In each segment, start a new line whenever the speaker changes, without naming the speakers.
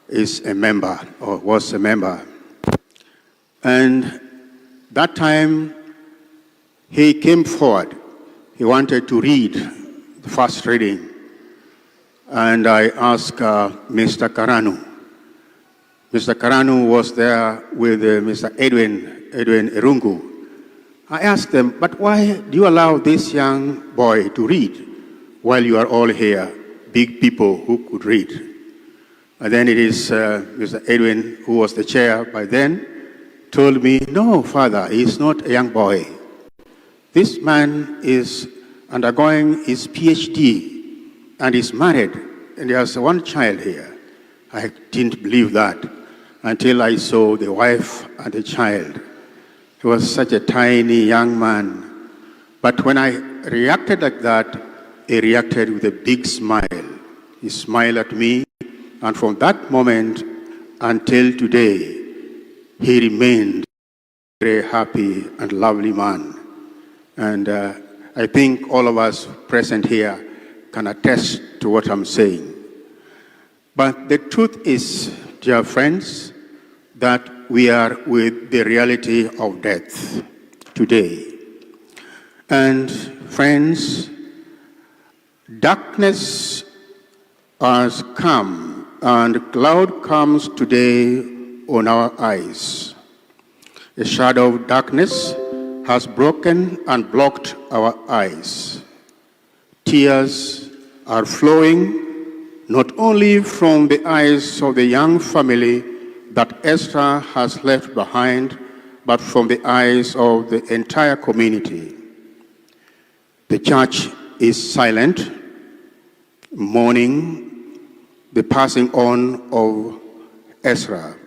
is a member, or was a member. And that time, he came forward. He wanted to read the first reading. And I asked Mr. Karanu. Mr. Karanu was there with Mr. Edwin Irungu. I asked them, but why do you allow this young boy to read while you are all here, big people who could read? And then it is Mr. Edwin, who was the chair by then, told me, no, Father, he's not a young boy. This man is undergoing his PhD and is married, and he has one child here. I didn't believe that until I saw the wife and the child. He was such a tiny young man. But when I reacted like that, he reacted with a big smile. He smiled at me, and from that moment until today, he remained a very happy and lovely man. And I think all of us present here can attest to what I'm saying. But the truth is, dear friends, that we are with the reality of death today. And friends, darkness has come, and cloud comes today on our eyes. A shadow of darkness has broken and blocked our eyes. Tears are flowing not only from the eyes of the young family that Esra has left behind, but from the eyes of the entire community. The church is silent, mourning the passing on of Esra.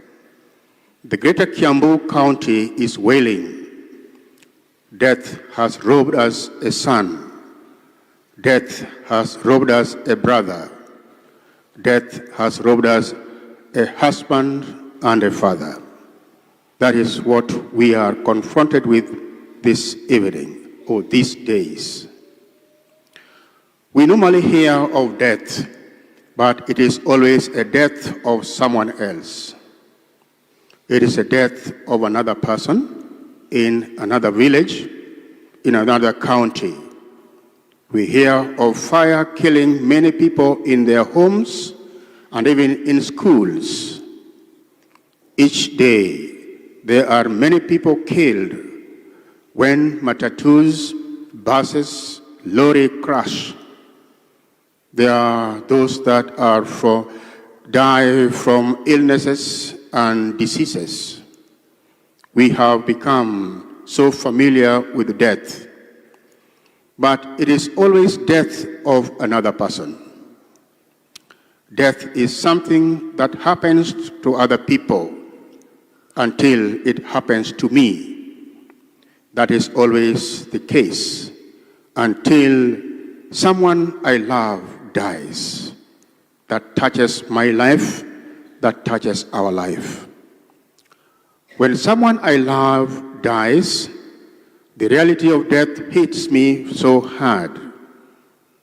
The greater Kiambu County is wailing. Death has robbed us a son. Death has robbed us a brother. Death has robbed us a husband and a father. That is what we are confronted with this evening, or these days. We normally hear of death, but it is always a death of someone else. It is a death of another person in another village, in another county. We hear of fire killing many people in their homes and even in schools. Each day, there are many people killed when matatus, buses, lorry crash. There are those that die from illnesses and diseases. We have become so familiar with death, but it is always death of another person. Death is something that happens to other people until it happens to me. That is always the case until someone I love dies. That touches my life, that touches our life. When someone I love dies, the reality of death hits me so hard.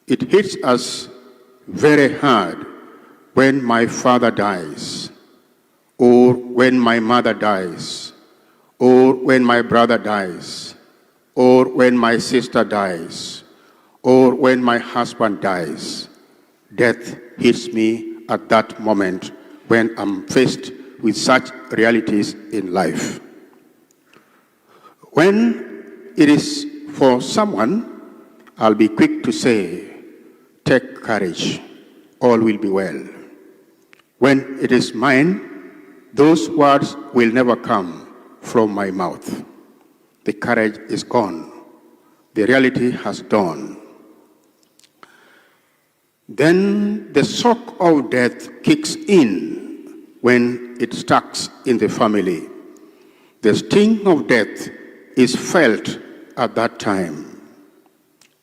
It hits us very hard when my father dies, or when my mother dies, or when my brother dies, or when my sister dies, or when my husband dies. Death hits me at that moment when I'm faced with such realities in life. When it is for someone, I'll be quick to say, take courage, all will be well. When it is mine, those words will never come from my mouth. The courage is gone. The reality has dawned. Then the shock of death kicks in when it strikes in the family. The sting of death is felt at that time.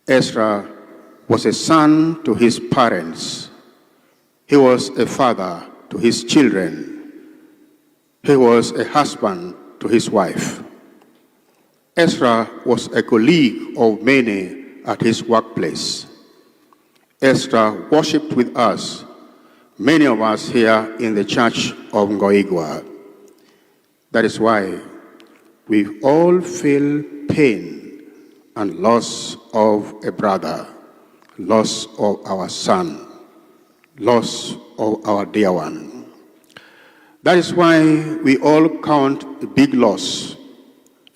Esra was a son to his parents. He was a father to his children. He was a husband to his wife. Esra was a colleague of many at his workplace. Esra worshipped with us many of us here in the church of Gukuirwo. That is why we all feel pain and loss of a brother, loss of our son, loss of our dear one. That is why we all count a big loss.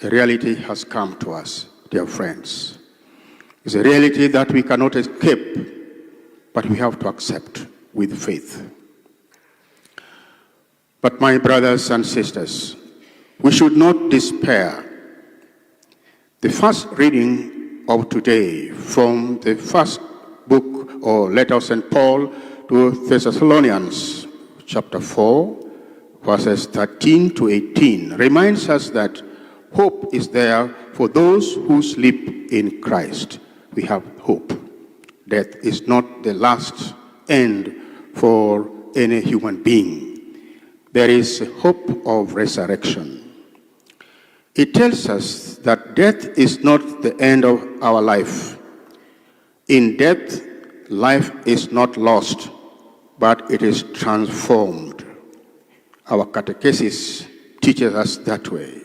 A reality has come to us, dear friends. It's a reality that we cannot escape, but we have to accept with faith. But my brothers and sisters, we should not despair. The first reading of today from the first book or letter of St. Paul to Thessalonians, chapter 4, verses 13 to 18, reminds us that hope is there for those who sleep in Christ. We have hope. Death is not the last end for any human being. There is a hope of resurrection. It tells us that death is not the end of our life. In death, life is not lost, but it is transformed. Our catechesis teaches us that way.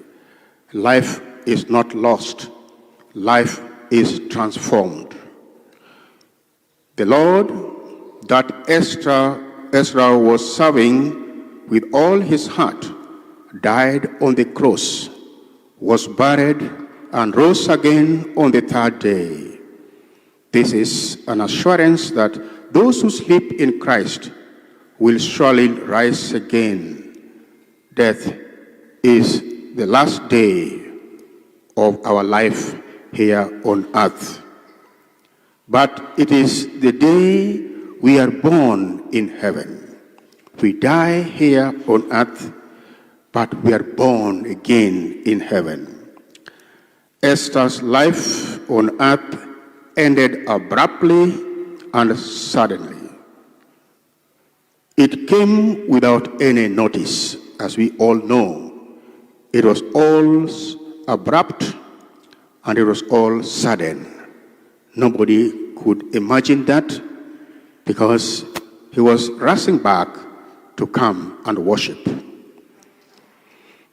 Life is not lost. Life is transformed. The Lord that Esra was serving with all his heart died on the cross, was buried, and rose again on the third day. This is an assurance that those who sleep in Christ will surely rise again. Death is the last day of our life here on earth. But it is the day we are born in heaven. We die here on earth, but we are born again in heaven. Esther's life on earth ended abruptly and suddenly. It came without any notice, as we all know. It was all abrupt and it was all sudden. Nobody could imagine that because he was rushing back to come and worship.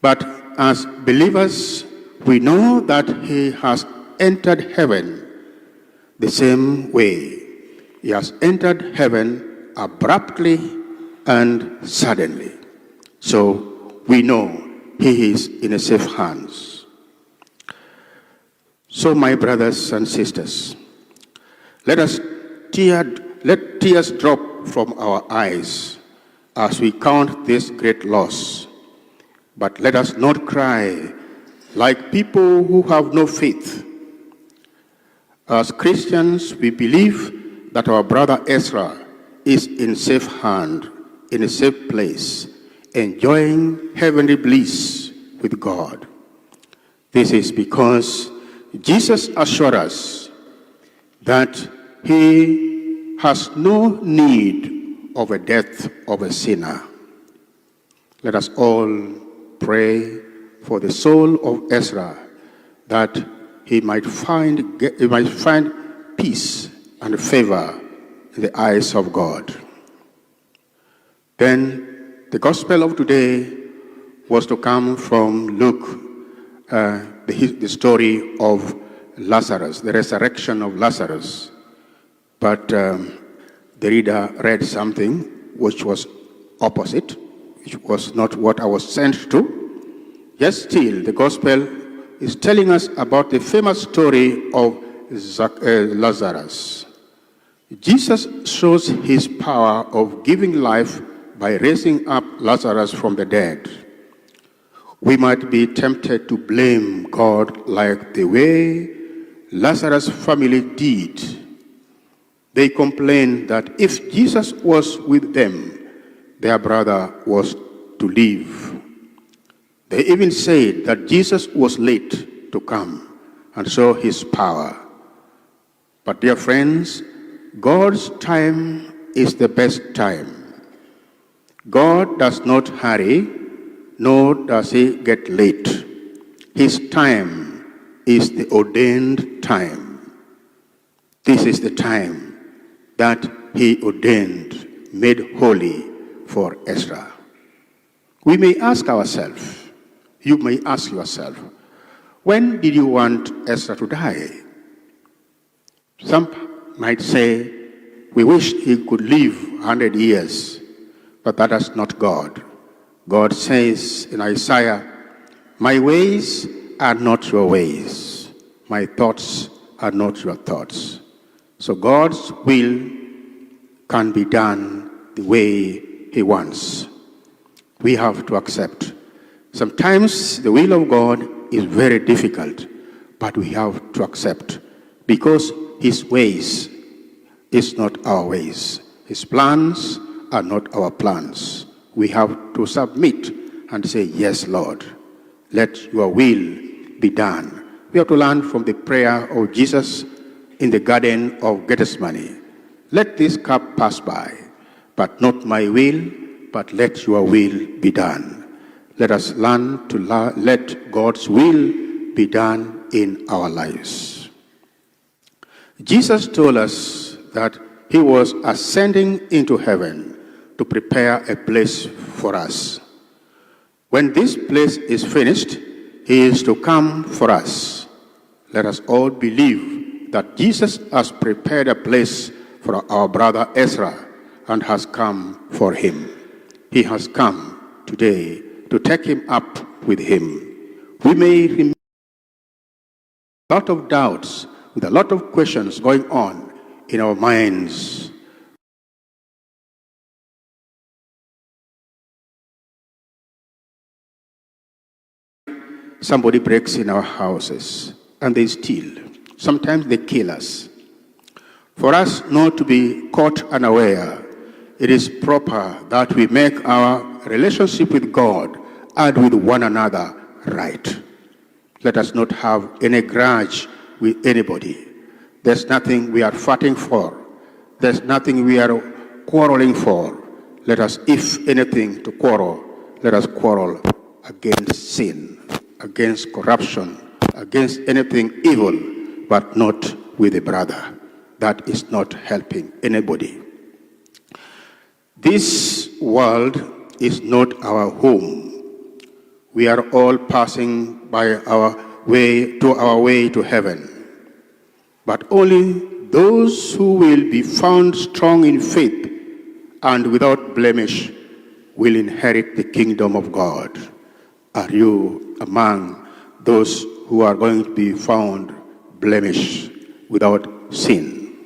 But as believers, we know that he has entered heaven the same way. He has entered heaven abruptly and suddenly. So we know he is in a safe hands. So my brothers and sisters, let tears drop from our eyes as we count this great loss. But let us not cry like people who have no faith. As Christians, we believe that our brother Esra is in safe hand, in a safe place, enjoying heavenly bliss with God. This is because Jesus assured us that he has no need of a death of a sinner. Let us all pray for the soul of Esra, that he might find peace and favor in the eyes of God. Then the gospel of today was to come from Luke, the story of Lazarus, the resurrection of Lazarus. But the reader read something which was opposite, which was not what I was sent to. Yet still, the gospel is telling us about the famous story of Lazarus. Jesus shows his power of giving life by raising up Lazarus from the dead. We might be tempted to blame God like the way Lazarus' family did. They complained that if Jesus was with them, their brother was to live. They even said that Jesus was late to come and show his power. But dear friends, God's time is the best time. God does not hurry, nor does he get late. His time is the ordained time. This is the time that he ordained made holy for Esra. We may ask ourselves, you may ask yourself, when did you want Esra to die? Some might say, we wish he could live 100 years, but that is not God. God says in Isaiah, my ways are not your ways. My thoughts are not your thoughts. So God's will can be done the way he wants. We have to accept. Sometimes the will of God is very difficult, but we have to accept because his ways is not our ways. His plans are not our plans. We have to submit and say, yes, Lord, let your will be done. We have to learn from the prayer of Jesus in the Garden of Gethsemane. Let this cup pass by, but not my will, but let your will be done. Let us learn to let God's will be done in our lives. Jesus told us that he was ascending into heaven to prepare a place for us. When this place is finished, he is to come for us. Let us all believe that Jesus has prepared a place for our brother Esra and has come for him. He has come today to take him up with him. We may remember a lot of doubts, with a lot of questions going on in our minds. Somebody breaks in our houses and they steal. Sometimes they kill us. For us not to be caught unaware, it is proper that we make our relationship with God and with one another right. Let us not have any grudge with anybody. There's nothing we are fighting for. There's nothing we are quarreling for. Let us, if anything, to quarrel, let us quarrel against sin, against corruption, against anything evil, but not with a brother. That is not helping anybody. This world is not our home. We are all passing by our way to heaven. But only those who will be found strong in faith and without blemish will inherit the kingdom of God. Are you among those who are going to be found blemish without sin?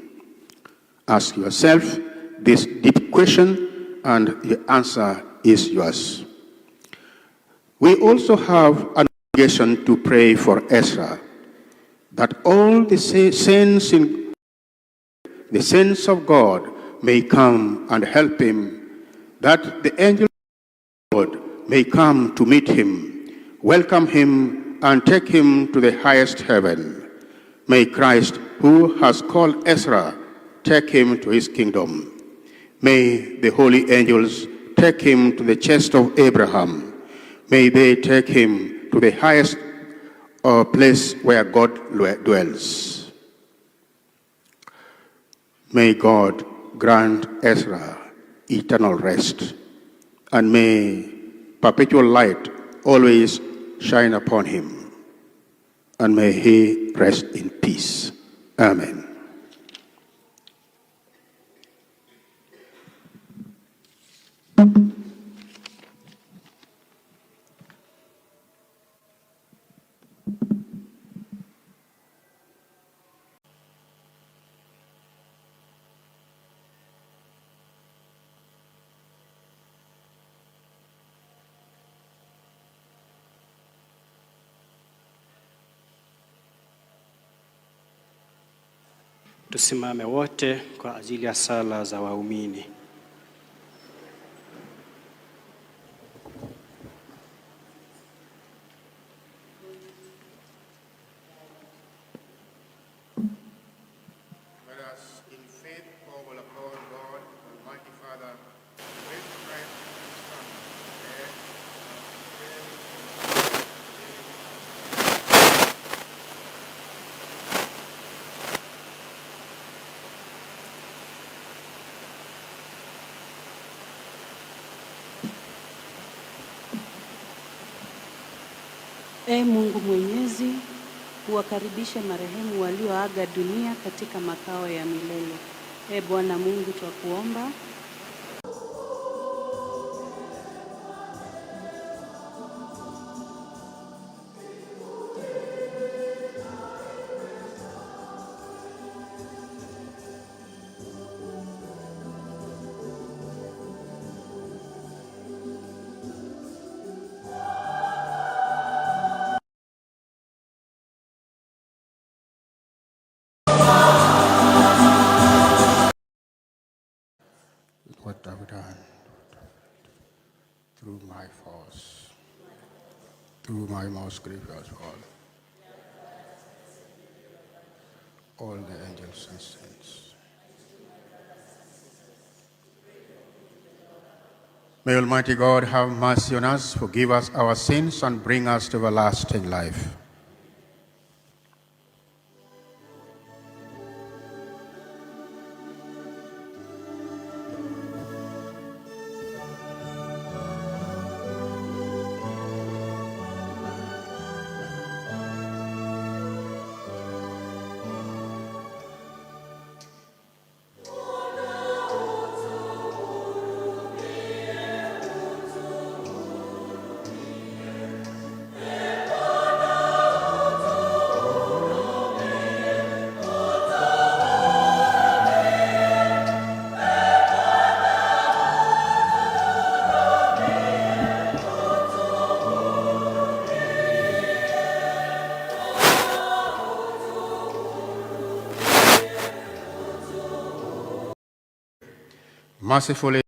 Ask yourself this deep question, and the answer is yours. We also have an obligation to pray for Esra, that all the saints of God may come and help him, that the angel of God may come to meet him, welcome him, and take him to the highest heaven. May Christ, who has called Esra, take him to his kingdom. May the holy angels take him to the chest of Abraham. May they take him to the highest place where God dwells. May God grant Esra eternal rest, and may perpetual light always shine upon him, and may he rest in peace. Amen.
Tusimame wote kwa ajili ya sala za waumini.
Let us in faith call upon God, Almighty Father, raise Christ his Son,
Mungu Mwenyezi, huwakaribisha marehemu walioaga dunia katika makao ya milele. Bwana Mungu, twakuomba.
What I've done through my faults, through my most grievous fault, all the angels and saints. May Almighty God have mercy on us, forgive us our sins, and bring us to everlasting life. Mercifully,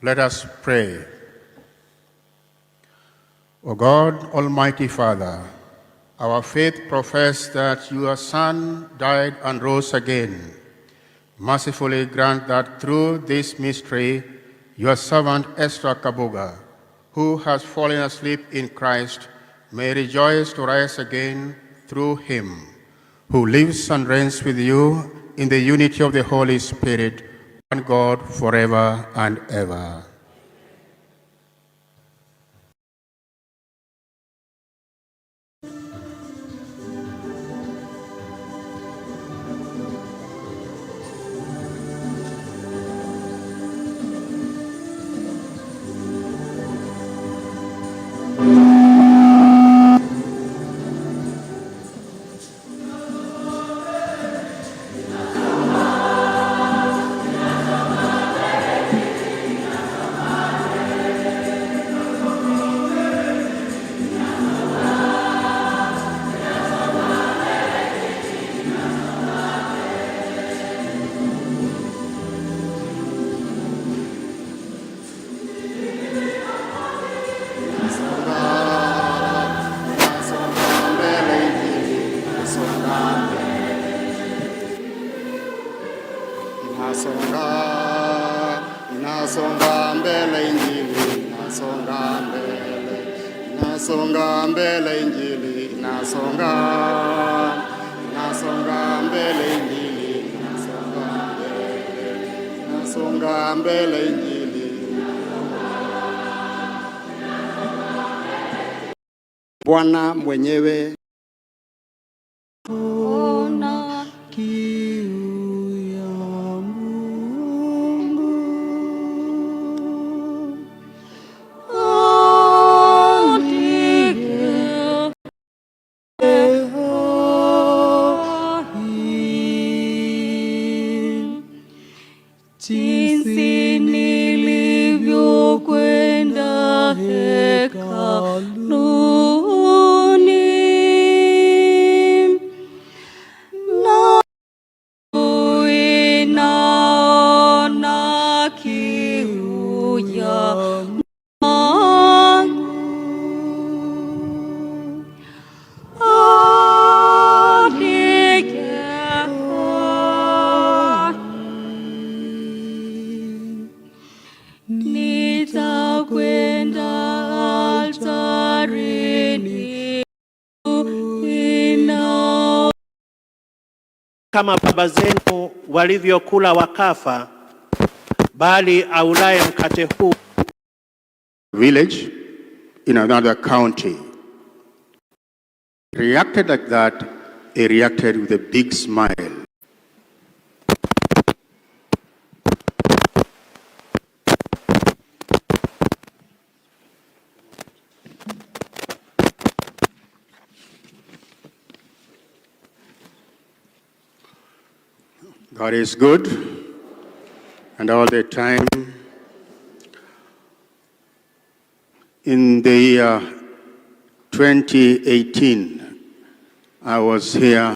let us pray. O God, Almighty Father, our faith professes that your Son died and rose again. Mercifully grant that through this mystery, your servant Esra, who has fallen asleep in Christ, may rejoice to rise again through him, who lives and reigns with you in the unity of the Holy Spirit, one God, forever and ever.
Nasonga mbele Injili, nasonga mbele, nasonga mbele Injili, nasonga mbele Injili, nasonga mbele Injili. Bwana mwenyewe
kama baba zenu walivyokula wakafa, bali aulaye mkate huu
village in another county reacted like that. He reacted with a big smile. God is good, and all the time. In the 2018, I was here